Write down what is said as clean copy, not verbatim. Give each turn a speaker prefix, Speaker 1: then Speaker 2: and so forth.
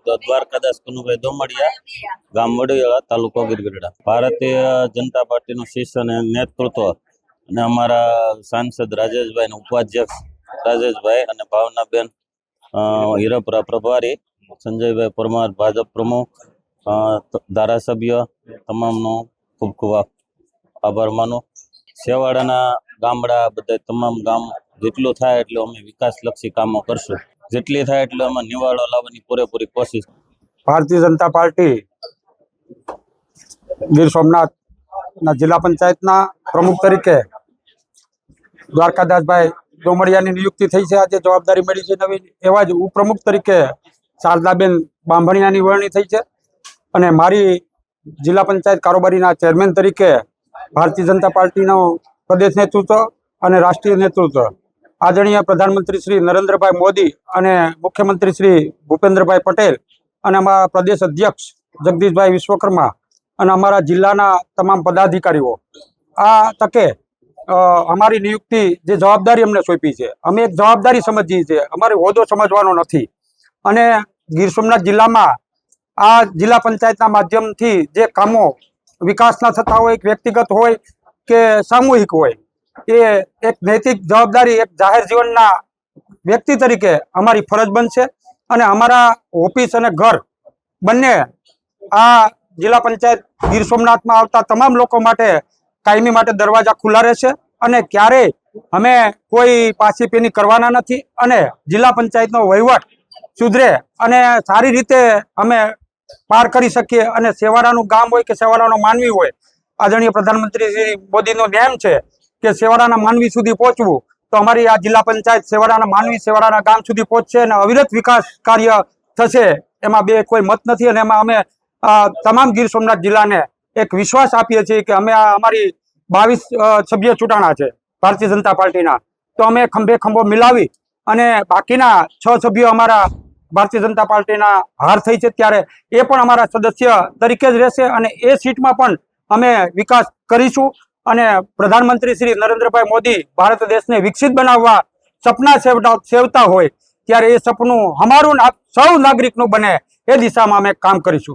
Speaker 1: તો દ્વારકાદાસ કનુભાઈ દોમડિયા, ગામ વડિયાળા, તાલુકો ગીરગઢડા. ભારતીય જનતા પાર્ટીનું શીર્ષ અને નેતૃત્વ અને અમારા સાંસદ રાજેશભાઈ અને ઉપાધ્યક્ષ રાજેશભાઈ અને ભાવનાબેન હીરાપુરા પ્રભારી, સંજયભાઈ પરમાર ભાજપ પ્રમુખ, ધારાસભ્ય તમામનો ખૂબ ખૂબ આભાર માનું. છેવાડાના ગામડા બધા તમામ ગામ જેટલું થાય એટલું અમે વિકાસલક્ષી કામો કરશું. જેટલી થાય એટલે અમે નિવાળો લાવવાની પૂરેપૂરી કોશિશ.
Speaker 2: ભારતીય જનતા પાર્ટી ગીર સોમનાથના જિલ્લા પંચાયતના પ્રમુખ તરીકે દ્વારકાદાસભાઈ દોમડિયાની નિયુક્તિ થઈ છે. આજે જવાબદારી મળી છે નવી. એવા જ ઉપપ્રમુખ તરીકે શારદાબેન બાંભણિયાની વરણી થઈ છે અને મારી જિલ્લા પંચાયત કારોબારીના ચેરમેન તરીકે ભારતીય જનતા પાર્ટીનો પ્રદેશ નેતૃત્વ અને રાષ્ટ્રીય નેતૃત્વ આદરણીય પ્રધાનમંત્રી શ્રી નરેન્દ્રભાઈ મોદી અને મુખ્યમંત્રી શ્રી ભૂપેન્દ્રભાઈ પટેલ અને અમારા પ્રદેશ અધ્યક્ષ જગદીશભાઈ વિશ્વકર્મા અને અમારા જિલ્લાના તમામ પદાધિકારીઓ આ તકે અમારી નિયુક્તિ જે જવાબદારી અમને સોંપી છે, અમે એક જવાબદારી સમજીએ છીએ, અમારે હોદ્દો સમજવાનો નથી. અને ગીર સોમનાથ જિલ્લામાં આ જિલ્લા પંચાયતના માધ્યમથી જે કામો વિકાસના થતા હોય, વ્યક્તિગત હોય કે સામૂહિક હોય, એ એક નૈતિક જવાબદારી એક જાહેર જીવનના વ્યક્તિ તરીકે અમારી ફરજ બનશે. અને અમારા ઓફિસ અને ઘર બંને આ જિલ્લા પંચાયત ગીર સોમનાથમાં આવતા તમામ લોકો માટે કાયમી માટે દરવાજા ખુલ્લા રહેશે અને ક્યારેય અમે કોઈ પાછીપેની કરવાના નથી. અને જિલ્લા પંચાયતનો વહીવટ સુધરે અને સારી રીતે અમે પાર કરી શકીએ. અને સેવાડાનું ગામ હોય કે સેવાડાનો માનવી હોય, આદરણીય પ્રધાનમંત્રી શ્રી મોદીનો નેમ છે કે સેવાડાના માનવી સુધી પહોંચવું, તો અમારી આ જિલ્લા પંચાયત સેવાડાના માનવી સેવાડાના ગામ સુધી પહોંચશે અને અવિરત વિકાસ કાર્ય થશે. એમાં બે કોઈ મત નથી. અને એમાં અમે તમામ ગીર સોમનાથ જિલ્લાને એક વિશ્વાસ આપીએ છીએ કે અમે અમારી 22 સભ્ય ચૂંટાણા છે ભારતીય જનતા પાર્ટીના, તો અમે ખંભે ખંભો મિલાવી અને બાકીના 6 સભ્યો અમારા ભારતીય જનતા પાર્ટીના હાર થઈ છે ત્યારે એ પણ અમારા સદસ્ય તરીકે જ રહેશે અને એ સીટમાં પણ અમે વિકાસ કરીશું. અને પ્રધાનમંત્રી શ્રી નરેન્દ્રભાઈ મોદી ભારત દેશને વિકસિત બનાવવા સપના સેવતા હોય ત્યારે એ સપનું અમારું સૌ નાગરિકનું બને એ દિશામાં અમે કામ કરીશું.